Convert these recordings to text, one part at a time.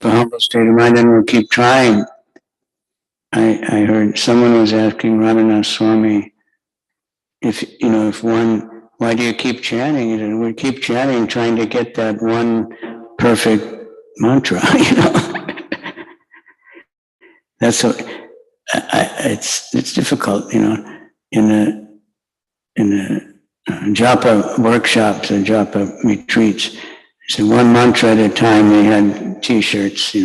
a humble state of mind, and we'll keep trying. I heard someone was asking Ramana Swami why do you keep chanting? And we keep chanting, trying to get that one perfect mantra. That's so. It's difficult, in the japa workshops or japa retreats. So one mantra at a time. They had T-shirts,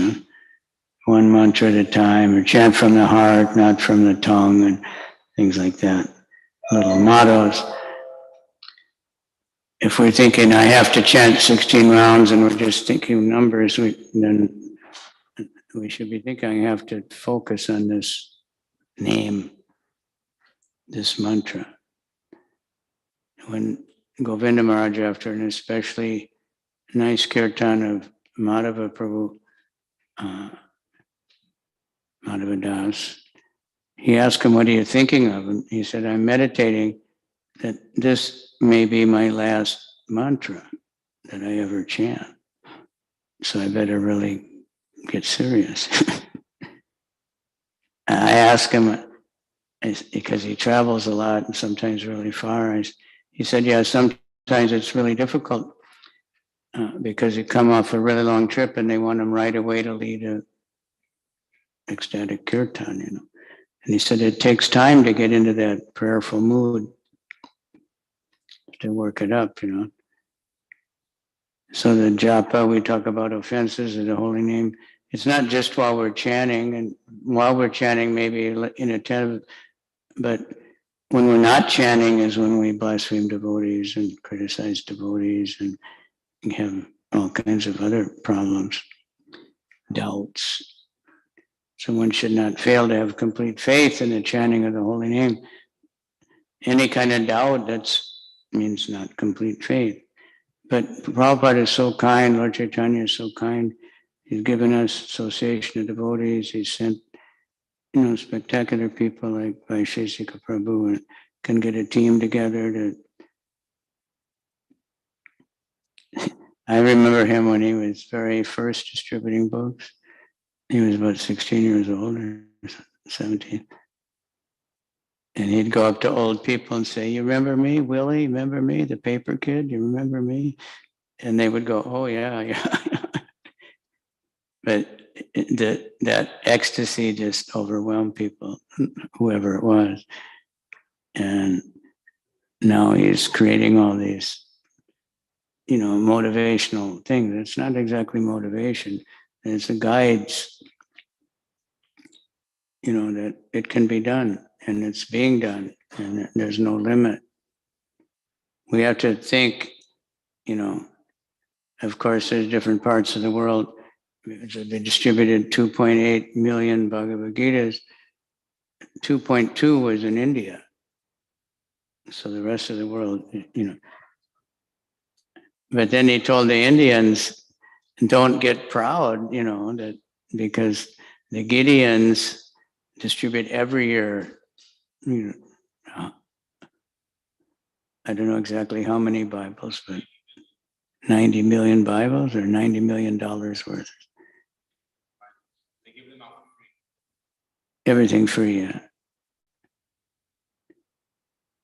one mantra at a time, or chant from the heart, not from the tongue, and things like that. Little mottos. If we're thinking, I have to chant 16 rounds, and we're just thinking numbers, then we should be thinking, I have to focus on this name, this mantra. When Govinda Maharaj, after an especially nice kirtan of Madhava Prabhu, Madhava Das, he asked him, what are you thinking of? And he said, I'm meditating that this may be my last mantra that I ever chant. So I better really get serious. I asked him, because he travels a lot and sometimes really far, he said, yeah, sometimes it's really difficult because you come off a really long trip and they want him right away to lead a ecstatic kirtan, And he said it takes time to get into that prayerful mood, to work it up, So the japa, we talk about offenses of the holy name. It's not just while we're chanting, and while we're chanting, maybe inattentive, but when we're not chanting is when we blaspheme devotees and criticize devotees and have all kinds of other problems, doubts. So one should not fail to have complete faith in the chanting of the holy name. Any kind of doubt, that means not complete faith. But Prabhupada is so kind, Lord Chaitanya is so kind. He's given us association of devotees. He's sent, spectacular people like Vaisheshika Prabhu, and can get a team together to. I remember him when he was very first distributing books. He was about 16 years old or 17. And he'd go up to old people and say, you remember me, Willie? Remember me, the paper kid? You remember me? And they would go, oh, yeah. But that ecstasy just overwhelmed people, whoever it was. And now he's creating all these, motivational things. It's not exactly motivation. It's a guides, that it can be done, and it's being done, and there's no limit. We have to think, of course, there's different parts of the world. They distributed 2.8 million Bhagavad Gitas. 2.2 was in India. So the rest of the world, But then he told the Indians, don't get proud, that because the Gideons distribute every year, I don't know exactly how many Bibles, but 90 million Bibles or $90 million worth. They give them out for free. Everything free, yeah.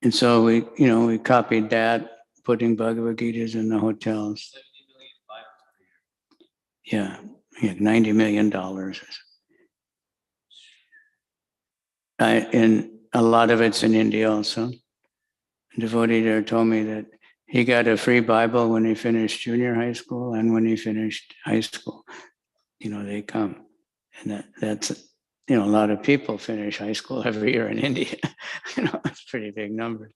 And so we copied that, putting Bhagavad Gitas in the hotels. 70 million Bibles per year. Yeah, $90 million. And a lot of it's in India also. A devotee there told me that he got a free Bible when he finished junior high school and when he finished high school. They come. And that's, a lot of people finish high school every year in India. It's pretty big numbers.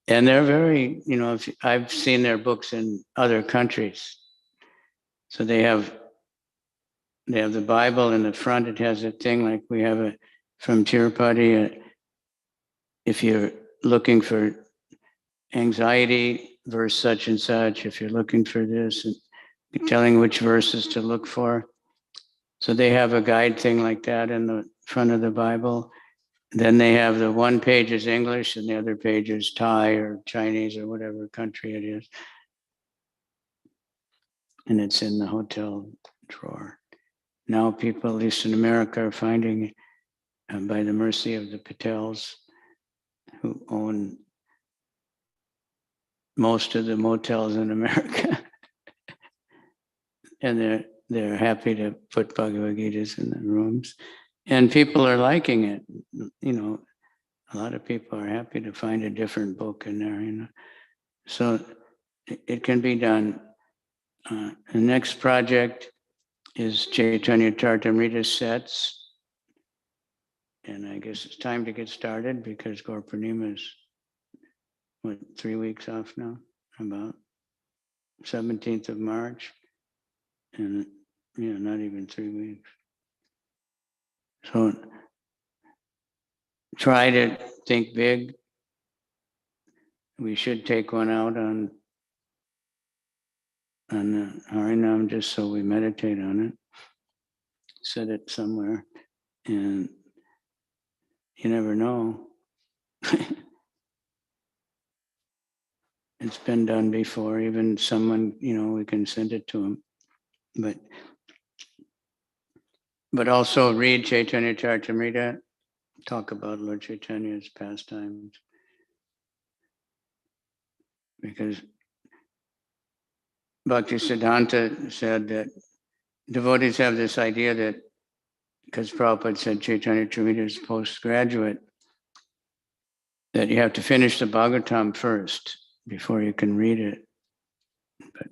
And they're very, I've seen their books in other countries. So they have the Bible in the front. It has a thing like we have from Tirupati. If you're looking for anxiety, verse such and such, if you're looking for this, and telling which verses to look for. So they have a guide thing like that in the front of the Bible. Then they have the one page is English and the other page is Thai or Chinese or whatever country it is. and it's in the hotel drawer. Now people, at least in America, are finding, by the mercy of the Patels, who own most of the motels in America, and they're happy to put Bhagavad Gitas in the rooms, and people are liking it. You know, a lot of people are happy to find a different book in there. You know, so it can be done. The next project is Chaitanya Charitamrita sets, and I guess it's time to get started because Gaur Purnima is 3 weeks off now, about 17th of March, and not even 3 weeks. So try to think big. We should take one out on the Harinam just so we meditate on it. Set it somewhere, and you never know. It's been done before. Even someone, we can send it to them. But also read Chaitanya Charitamrita, talk about Lord Chaitanya's pastimes. Because Bhaktisiddhanta said that devotees have this idea that, because Prabhupada said Chaitanya Charitamrita is postgraduate, that you have to finish the Bhagavatam first before you can read it. But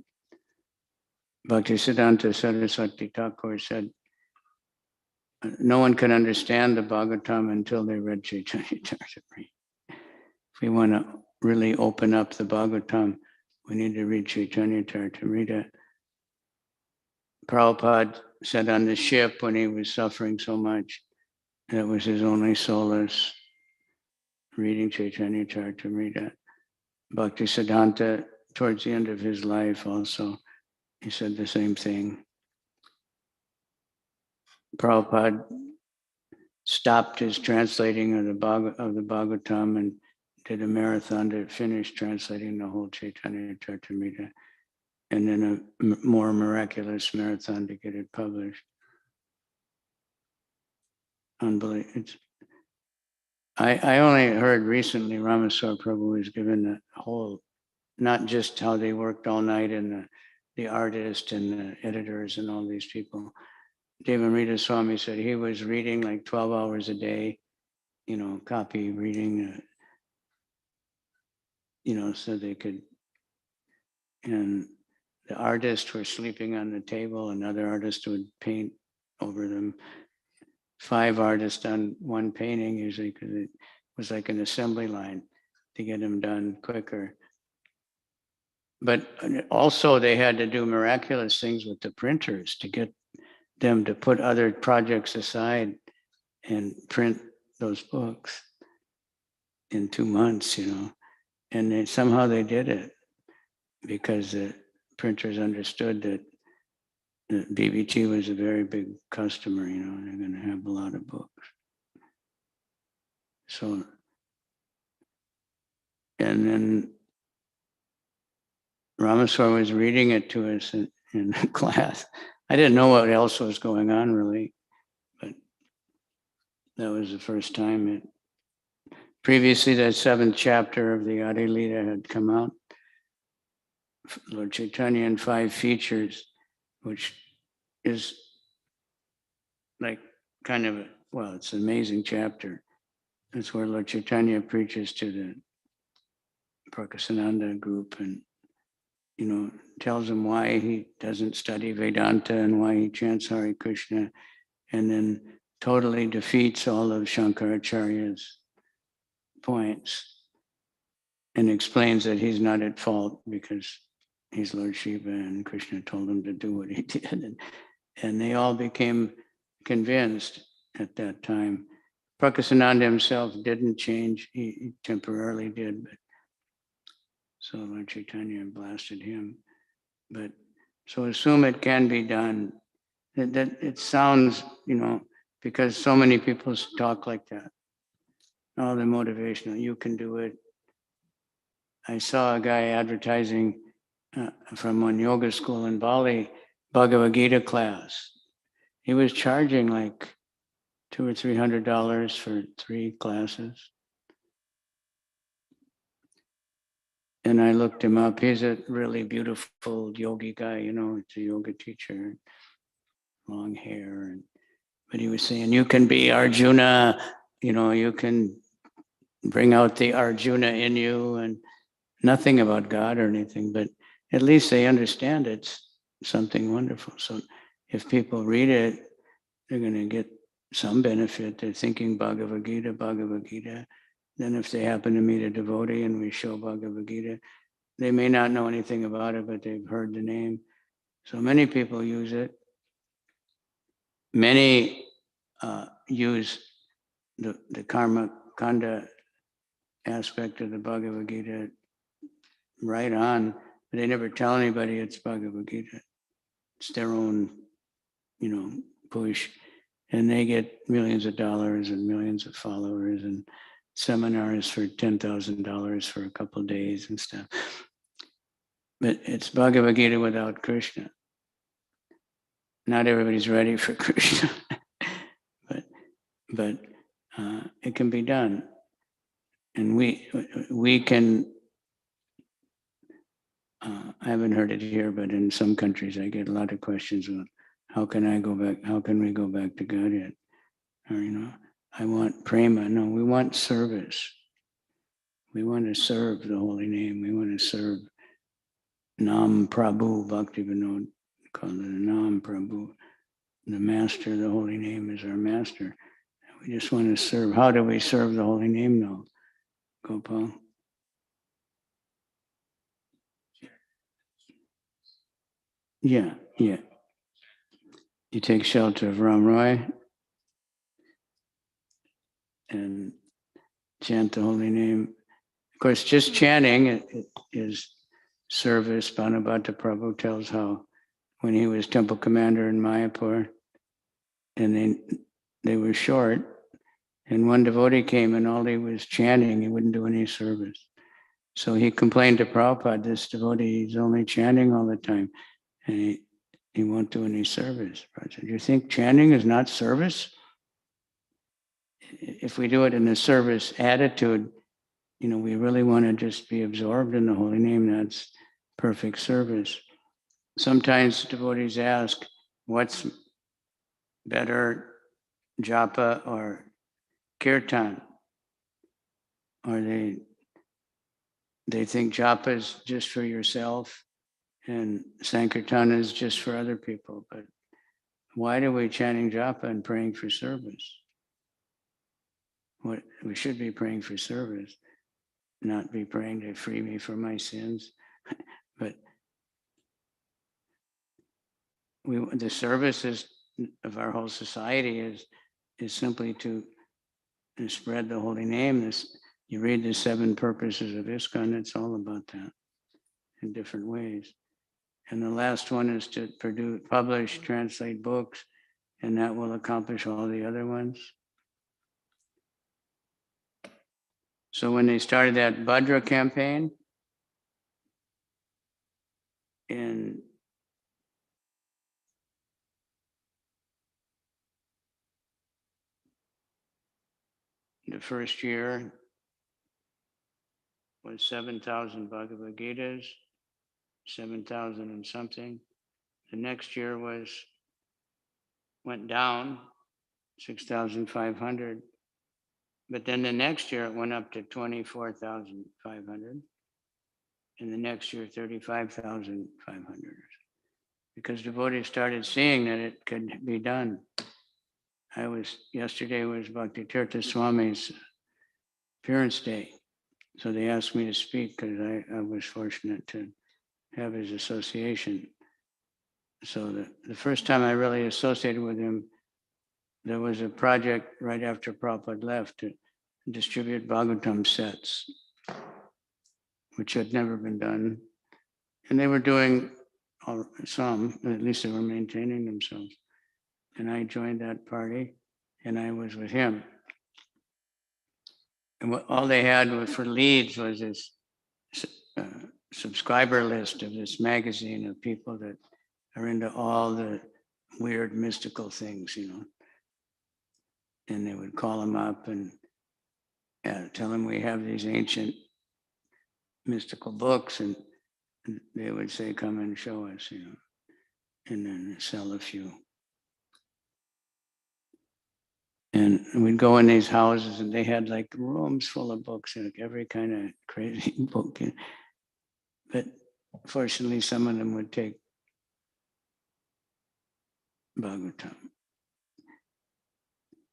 Bhaktisiddhanta Saraswati Thakur said, no one can understand the Bhagavatam until they read Chaitanya Charitamrita. If we want to really open up the Bhagavatam, we need to read Chaitanya Charitamrita. Prabhupada said on the ship when he was suffering so much, that was his only solace, reading Chaitanya Charitamrita. Bhaktisiddhanta, towards the end of his life also, he said the same thing. Prabhupada stopped his translating of the Bhagavatam and did a marathon to finish translating the whole Chaitanya Charitamrita, and then a more miraculous marathon to get it published. Unbelievable. I only heard recently Ramaswamy Prabhu was given the whole, not just how they worked all night and the artist and the editors and all these people. Devanrita Swami said he was reading like 12 hours a day, copy reading, so they could, and the artists were sleeping on the table, another artist would paint over them. 5 artists on one painting usually, because it was like an assembly line to get them done quicker. But also they had to do miraculous things with the printers to get them to put other projects aside and print those books in 2 months, and somehow they did it because the printers understood that the BBT was a very big customer, they're going to have a lot of books. So, and then Ramaswamy was reading it to us in class. I didn't know what else was going on really, but that was the first time. Previously, the 7th chapter of the Adi Lita had come out, Lord Chaitanya and 5 features, which is like kind of, it's an amazing chapter. It's where Lord Chaitanya preaches to the Prakasananda group and, tells them why he doesn't study Vedanta and why he chants Hare Krishna, and then totally defeats all of Shankaracharya's points and explains that he's not at fault because he's Lord Shiva and Krishna told him to do what he did. And they all became convinced at that time. Prakasananda himself didn't change. He temporarily did, but so Lord Chaitanya blasted him. But so assume it can be done. That it sounds, because so many people talk like that. All the motivational, you can do it. I saw a guy advertising from one yoga school in Bali, Bhagavad Gita class. He was charging like $200 or $300 for 3 classes. And I looked him up. He's a really beautiful yogi guy, you know, he's a yoga teacher, long hair. But he was saying, you can be Arjuna, you know, you can bring out the Arjuna in you, and nothing about God or anything, but at least they understand it's something wonderful. So if people read it, they're going to get some benefit. They're thinking Bhagavad Gita, Bhagavad Gita. Then if they happen to meet a devotee and we show Bhagavad Gita, they may not know anything about it, but they've heard the name. So many people use it. Many use the karma kanda aspect of the Bhagavad Gita right on, but they never tell anybody it's Bhagavad Gita. It's their own, you know, push. And they get millions of dollars and millions of followers and seminars for $10,000 for a couple of days and stuff. But it's Bhagavad Gita without Krishna. Not everybody's ready for Krishna, but it can be done. And we can, I haven't heard it here, but in some countries I get a lot of questions about how can I go back, how can we go back to Godhead? Or, you know, I want prema. No, we want service. We want to serve the holy name. We want to serve Nam Prabhu, Bhakti Vinod, call it Nam Prabhu. The master, the holy name is our master. We just want to serve. How do we serve the holy name though, Gopal? Yeah. You take shelter of Ram Roy and chant the holy name. Of course, just chanting it is service. Bhanabhata Prabhu tells how when he was temple commander in Mayapur, and they were short, and one devotee came and all he was chanting, he wouldn't do any service. So he complained to Prabhupada, this devotee, he's only chanting all the time, and he won't do any service. Prabhupada said, you think chanting is not service? If we do it in a service attitude, you know, we really want to just be absorbed in the holy name. That's perfect service. Sometimes devotees ask, what's better, japa or kirtan? Or they think japa is just for yourself and sankirtan is just for other people. But why do we chanting japa and praying for service? We should be praying for service, not be praying to free me from my sins. But the services of our whole society is simply to spread the holy name. You read the 7 purposes of ISKCON, it's all about that in different ways. And the last one is to publish, translate books, and that will accomplish all the other ones. So when they started that Bhadra campaign in the first year was 7,000 Bhagavad Gitas, 7,000 and something. The next year went down 6,500. But then the next year it went up to 24,500. And the next year 35,500. Because devotees started seeing that it could be done. Yesterday was Kavichandra Swami's appearance day. So they asked me to speak because I was fortunate to have his association. So the first time I really associated with him, there was a project right after Prabhupada left to distribute Bhagavatam sets, which had never been done. And they were doing some, at least they were maintaining themselves. And I joined that party and I was with him. And all they had for leads was this subscriber list of this magazine of people that are into all the weird mystical things, and they would call them up and tell them we have these ancient mystical books, and they would say, come and show us, and then sell a few. And we'd go in these houses and they had like rooms full of books, like every kind of crazy book. But fortunately, some of them would take Bhagavatam.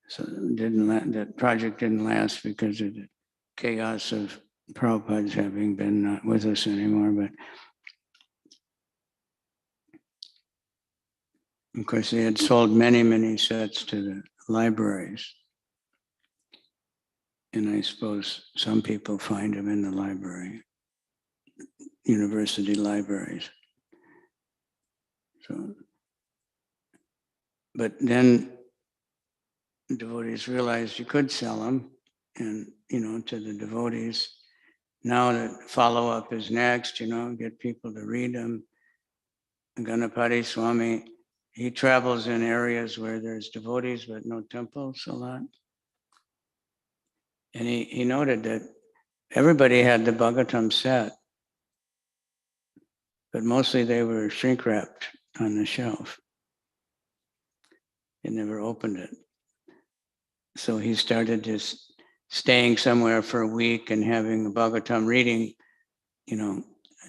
So that project didn't last because of the chaos of Prabhupada's having been not with us anymore. But of course, they had sold many, many sets to the libraries. And I suppose some people find them in the library, university libraries. So, but then devotees realized you could sell them, and to the devotees. Now the follow-up is next, get people to read them. Ganapati Swami, he travels in areas where there's devotees but no temples a lot. And he noted that everybody had the Bhagavatam set, but mostly they were shrink wrapped on the shelf. They never opened it. So he started just staying somewhere for a week and having a Bhagavatam reading,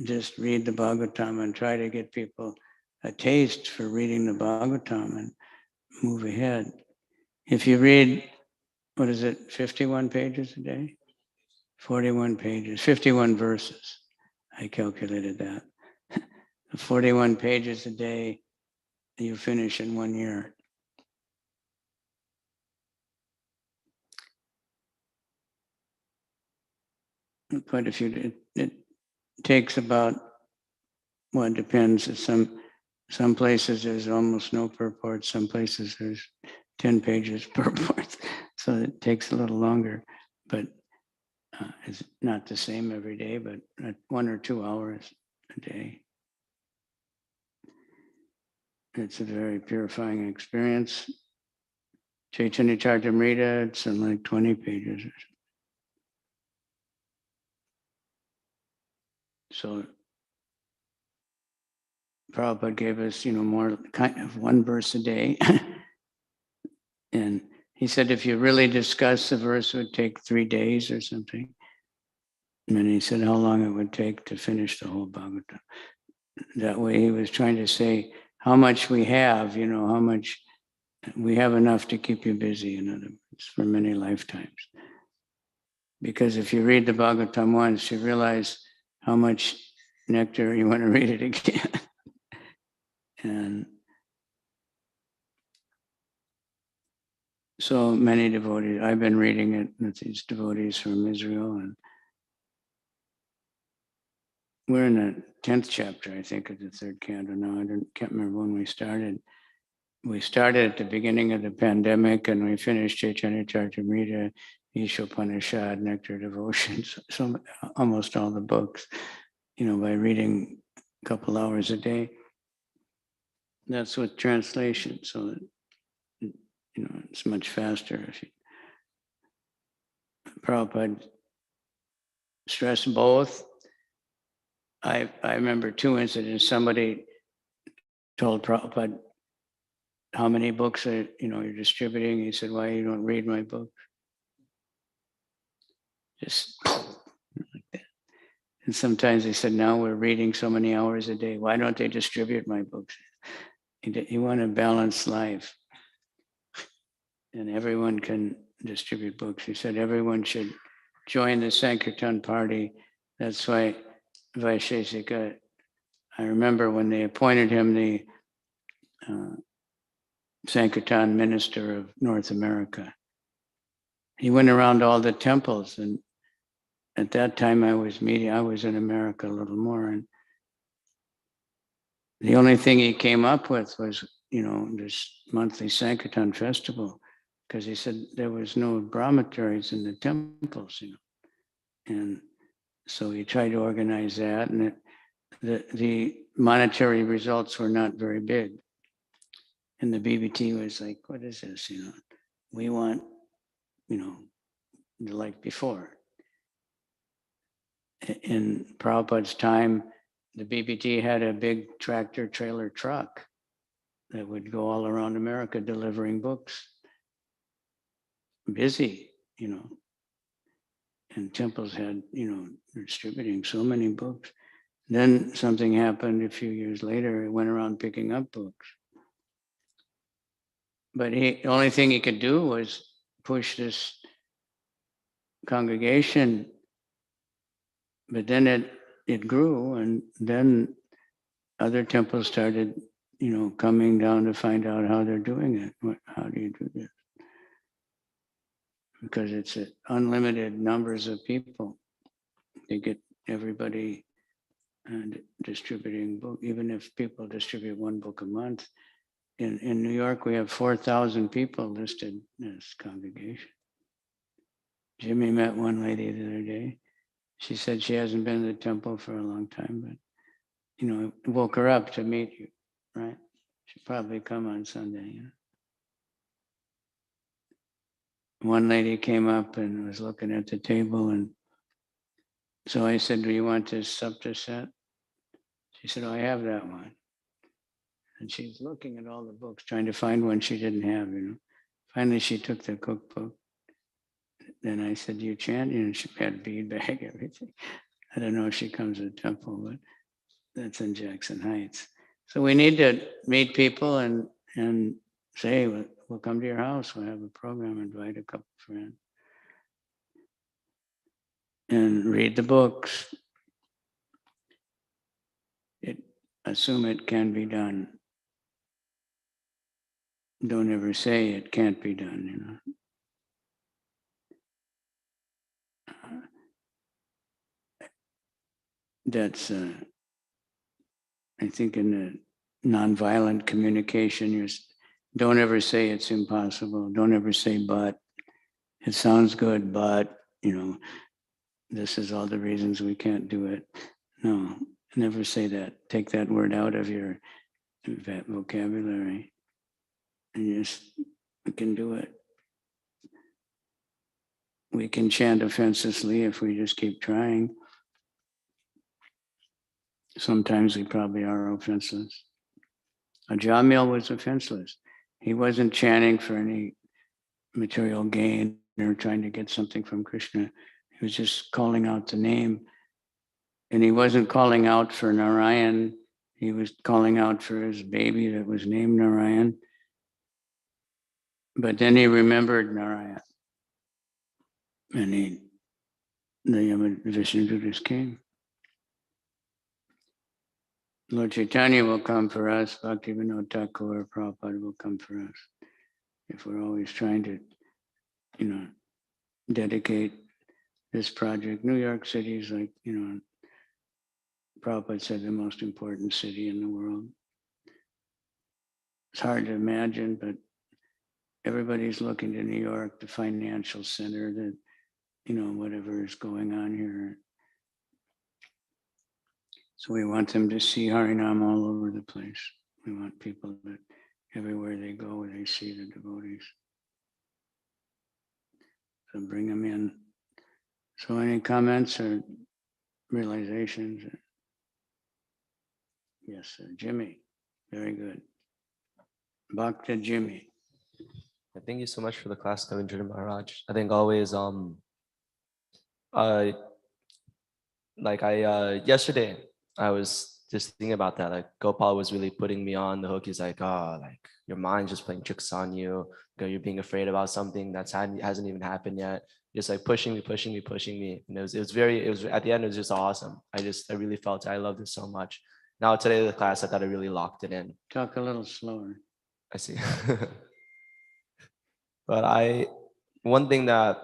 just read the Bhagavatam and try to get people a taste for reading the Bhagavatam and move ahead. If you read, 51 pages a day? 41 pages, 51 verses. I calculated that. 41 pages a day, you finish in 1 year. Quite a few. It takes about, well, it depends. Some places there's almost no purport. Some places there's 10 pages purport. So it takes a little longer, but it's not the same every day, but 1 or 2 hours a day. It's a very purifying experience. Chaitanya Charitamrita, it's in like 20 pages or so. Prabhupada gave us, more kind of 1 verse a day. And he said, if you really discuss the verse, it would take 3 days or something. And then he said how long it would take to finish the whole Bhagavatam. That way he was trying to say how much we have, how much we have enough to keep you busy, in other words, for many lifetimes. Because if you read the Bhagavatam once, you realize how much nectar you want to read it again. And so many devotees, I've been reading it with these devotees from Israel, and we're in the 10th chapter, I think, of the 3rd canto now. I can't remember when we started. We started at the beginning of the pandemic, and we finished Chaitanya Charitamrita, Ishopanishad, Nectar Devotions, so almost all the books, by reading a couple hours a day. That's with translation, so that, it's much faster. Prabhupada stressed both. I remember 2 incidents. Somebody told Prabhupada how many books you're distributing. He said, why you don't read my book? Just like that. And sometimes they said, now we're reading so many hours a day. Why don't they distribute my books? He wanted a balanced life. And everyone can distribute books. He said everyone should join the Sankirtan party. That's why Vaisheshika, I remember when they appointed him the Sankirtan minister of North America. He went around all the temples, and at that time I was in America a little more, and the only thing he came up with was, this monthly Sankirtan festival, because he said there was no brahmacharis in the temples, and so he tried to organize that, and the monetary results were not very big. And the BBT was like, what is this? We want, like before. In Prabhupada's time, the BBT had a big tractor trailer truck that would go all around America delivering books. Busy, and temples had, distributing so many books. Then something happened a few years later. It went around picking up books. But the only thing he could do was push this congregation. But then it grew, and then other temples started, coming down to find out how they're doing it. How do you do this? Because it's unlimited numbers of people. They get everybody distributing book. Even if people distribute one book a month, in New York we have 4,000 people listed as congregation. Jimmy met one lady the other day. She said she hasn't been to the temple for a long time, but it woke her up to meet you, right? She'll probably come on Sunday. One lady came up and was looking at the table, and so I said, do you want this Sapta set? She said, oh, I have that one. And she's looking at all the books, trying to find one she didn't have, Finally, she took the cookbook. Then I said, you chant? She had a bead bag, everything. I don't know if she comes to the temple, but that's in Jackson Heights. So we need to meet people and say, we'll come to your house. We'll have a program, invite a couple friends. And read the books. Assume it can be done. Don't ever say it can't be done, That's, I think in the nonviolent communication, don't ever say it's impossible. Don't ever say, but. It sounds good, but, this is all the reasons we can't do it. No, never say that. Take that word out of your vocabulary. And we can do it. We can chant offensively if we just keep trying. Sometimes we probably are offenseless. Ajamil was offenseless. He wasn't chanting for any material gain or trying to get something from Krishna. He was just calling out the name. And he wasn't calling out for Narayan. He was calling out for his baby that was named Narayan. But then he remembered Narayan. And the Vishnudutas came. Lord Chaitanya will come for us. Bhaktivinoda Thakur, Prabhupada will come for us. If we're always trying to, dedicate this project. New York City is like, Prabhupada said the most important city in the world. It's hard to imagine, but everybody's looking to New York, the financial center, that, whatever is going on here. So we want them to see Harinam all over the place. We want people that everywhere they go, they see the devotees. So bring them in. So any comments or realizations? Yes, sir. Jimmy. Very good. Bhakta Jimmy. Thank you so much for the class, Kavichandra Maharaj. I think always, yesterday, I was just thinking about that. Like Gopal was really putting me on the hook. He's like, oh, like your mind's just playing tricks on you. You're being afraid about something that hasn't even happened yet. Just like pushing me. And it was at the end, it was just awesome. I really felt it. I loved it so much. Now today, the class, I thought I really locked it in. Talk a little slower. I see. But one thing that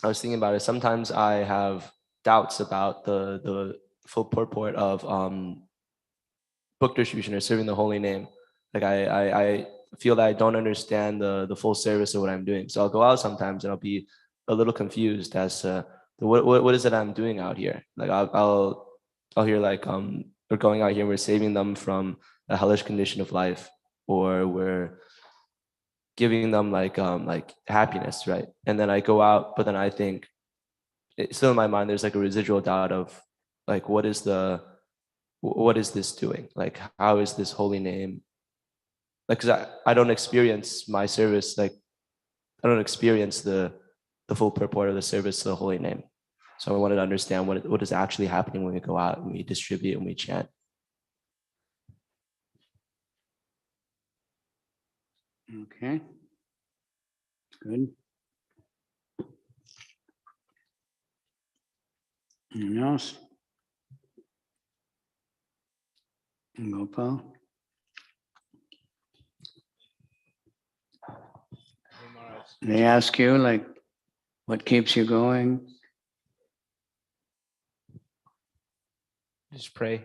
I was thinking about is sometimes I have doubts about the full purport of book distribution or serving the holy name. Like I feel that I don't understand the full service of what I'm doing. So I'll go out sometimes and I'll be a little confused as to what is it I'm doing out here. Like I'll hear like we're going out here, we're saving them from a hellish condition of life, or we're giving them like happiness, right? And then I go out, but then I think, it's still in my mind, there's like a residual doubt of like, what is this doing? Like, how is this holy name? Like, cause I don't experience my service, like I don't experience the full purport of the service to the holy name. So I wanted to understand what is actually happening when we go out and we distribute and we chant. Okay. Good. Anyone else? Gopal? They ask you, like, what keeps you going? Just pray.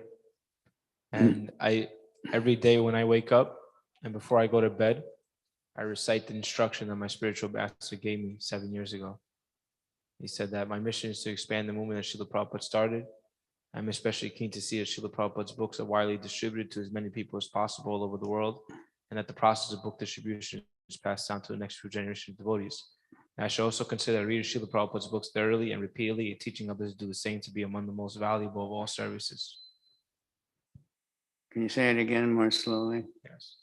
And every day when I wake up and before I go to bed, I recite the instruction that my spiritual master gave me 7 years ago. He said that my mission is to expand the movement that Srila Prabhupada started. I'm especially keen to see that Srila Prabhupada's books are widely distributed to as many people as possible all over the world, and that the process of book distribution is passed down to the next few generations of devotees. And I should also consider reading Srila Prabhupada's books thoroughly and repeatedly, and teaching others to do the same to be among the most valuable of all services. Can you say it again more slowly? Yes.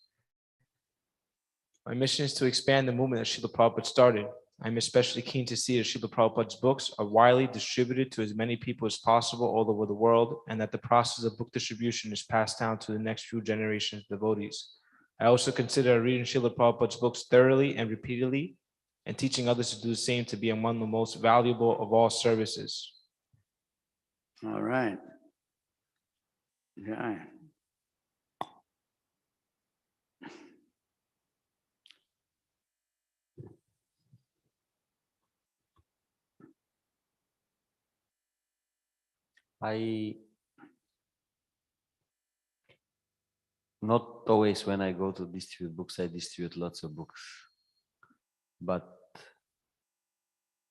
My mission is to expand the movement that Srila Prabhupada started. I'm especially keen to see that Srila Prabhupada's books are widely distributed to as many people as possible all over the world, and that the process of book distribution is passed down to the next few generations of devotees. I also consider reading Srila Prabhupada's books thoroughly and repeatedly, and teaching others to do the same to be among the most valuable of all services. All right. Yeah. I not always when I go to distribute books, I distribute lots of books. But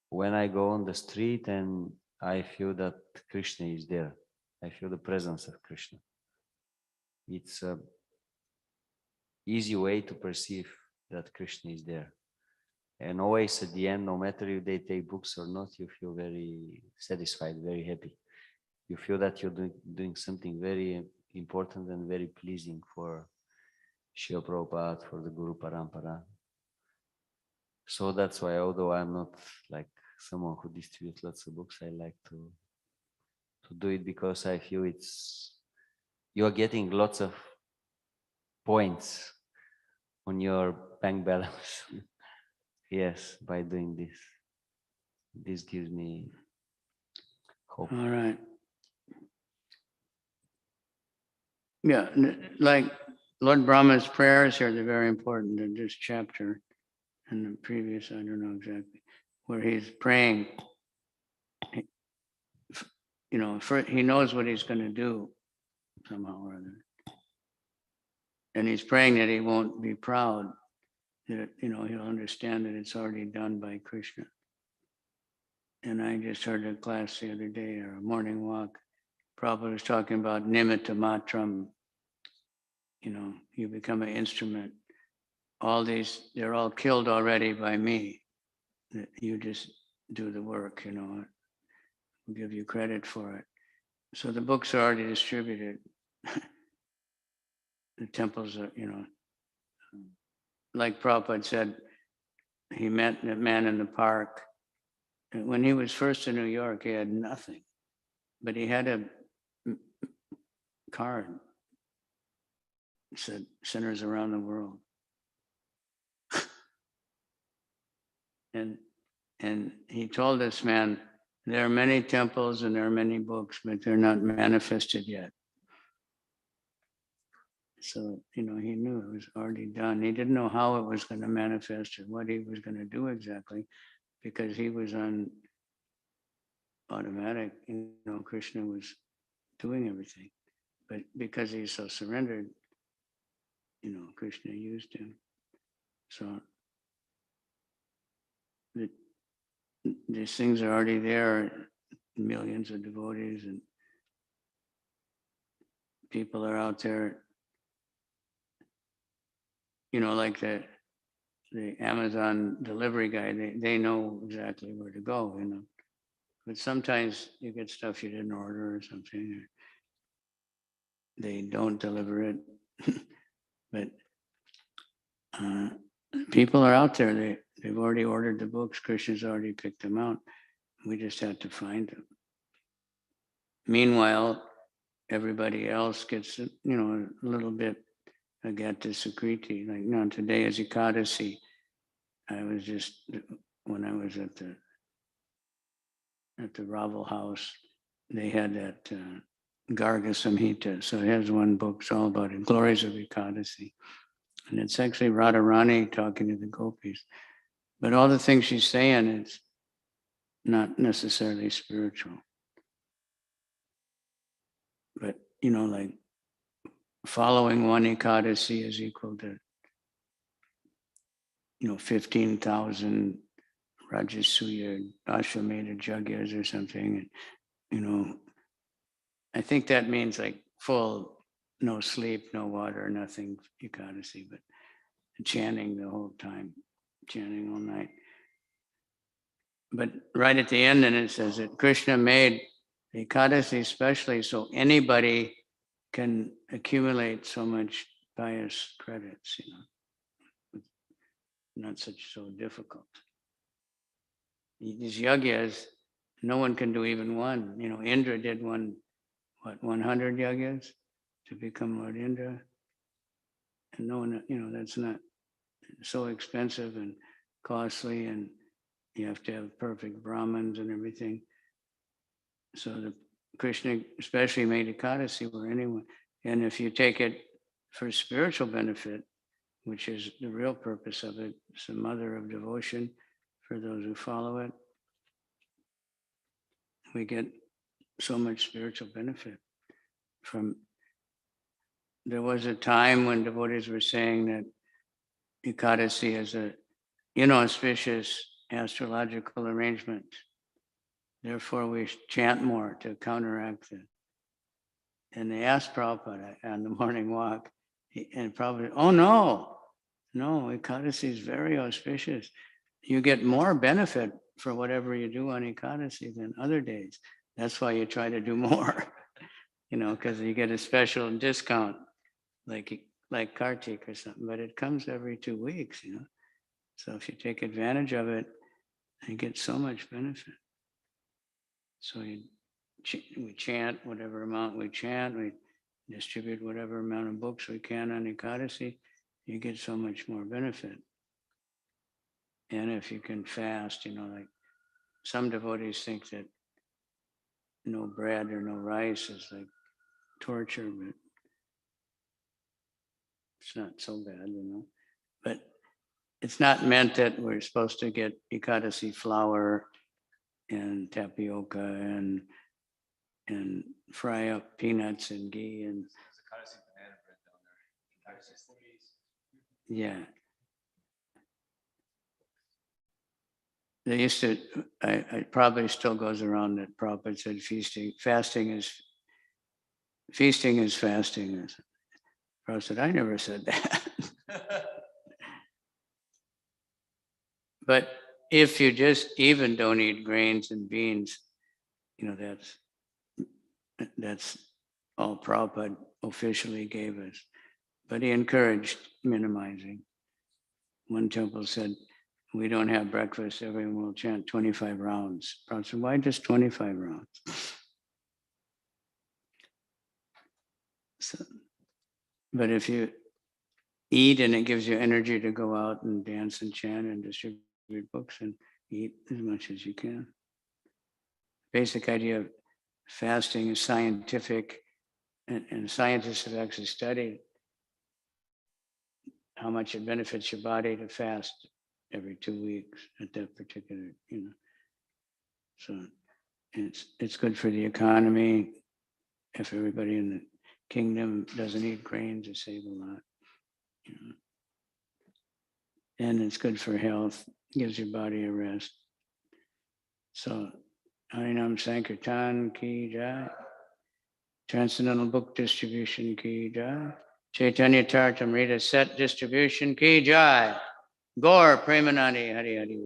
when I go on the street and I feel that Krishna is there, I feel the presence of Krishna. It's an easy way to perceive that Krishna is there. And always at the end, no matter if they take books or not, you feel very satisfied, very happy. You feel that you're doing something very important and very pleasing for Srila Prabhupada, for the Guru Parampara. So that's why, although I'm not like someone who distributes lots of books, I like to do it because I feel you are getting lots of points on your bank balance. Yes, by doing this. This gives me hope. All right. Yeah, like Lord Brahma's prayers here, they're very important in this chapter and the previous, I don't know exactly, where he's praying, he knows what he's going to do somehow or other. And he's praying that he won't be proud, that, he'll understand that it's already done by Krishna. And I just heard a class the other day, or a morning walk, Prabhupada was talking about nimitta matram. You become an instrument. All these, they're all killed already by me. You just do the work, We'll give you credit for it. So the books are already distributed. The temples are, like Prabhupada said, he met a man in the park. And when he was first in New York, he had nothing, but he had a card. It said sinners around the world. And he told this man, there are many temples and there are many books, but they're not manifested yet. So, he knew it was already done. He didn't know how it was going to manifest or what he was going to do exactly, because he was on automatic, Krishna was doing everything. But because he's so surrendered, Krishna used him. So these things are already there, millions of devotees, and people are out there, you know, like the Amazon delivery guy, they know exactly where to go, you know. But sometimes you get stuff you didn't order or something. They don't deliver it. But people are out there. They've already ordered the books. Krishna's already picked them out. We just have to find them. Meanwhile, everybody else gets, you know, a little bit agata sukriti. Like, you know, today is Ekadasi. I was just, when I was at the Raval house, they had that Garga Samhita. So it has one book, it's all about it, Glories of Ekadasi. And it's actually Radharani talking to the gopis. But all the things she's saying is not necessarily spiritual. But, you know, like following one Ekadasi is equal to, you know, 15,000 Rajasuya, Ashwamedha Yagyas or something. And, you know, I think that means like full, no sleep, no water, nothing, Ekadasi, but chanting the whole time, chanting all night. But right at the end, and it says that Krishna made Ekadasi especially so anybody can accumulate so much pious credits, you know. Not so difficult. These yagyas, no one can do even one. You know, Indra did 100 yagyas to become Lord Indra. And no one, you know, that's not so expensive and costly, and you have to have perfect Brahmins and everything. So the Krishna especially made Ekadasi where anyone, and if you take it for spiritual benefit, which is the real purpose of it, it's the mother of devotion for those who follow it, we get so much spiritual benefit from. There was a time when devotees were saying that Ekadasi is a inauspicious astrological arrangement. Therefore, we chant more to counteract it. And they asked Prabhupada on the morning walk, and Prabhupada, oh no, Ekadasi is very auspicious. You get more benefit for whatever you do on Ekadasi than other days. That's why you try to do more, you know, because you get a special discount, like Kartik or something, but it comes every 2 weeks, you know. So if you take advantage of it, you get so much benefit. So we chant whatever amount we chant, we distribute whatever amount of books we can on Ekadasi, you get so much more benefit. And if you can fast, you know, like some devotees think that no bread or no rice is like torture, but it's not so bad, you know. But it's not meant that we're supposed to get Ekadasi flour and tapioca and fry up peanuts and ghee and yeah. They used to, I probably still goes around that Prabhupada said fasting is fasting. Prabhupada said, I never said that. But if you just even don't eat grains and beans, you know, that's all Prabhupada officially gave us. But he encouraged minimizing. One temple said, we don't have breakfast, everyone will chant 25 rounds. Prabhupada said, why just 25 rounds? So, but if you eat and it gives you energy to go out and dance and chant and distribute books and eat as much as you can. Basic idea of fasting is scientific, and scientists have actually studied how much it benefits your body to fast every 2 weeks at that particular, you know. So it's good for the economy. If everybody in the kingdom doesn't eat grains, they save a lot, you know. And it's good for health, gives your body a rest. So Harinam Sankirtan Ki Jai. Transcendental Book Distribution Ki Jai. Chaitanya Charitamrita Set Distribution Ki Jai. Gaur Premanandi Hari Hari.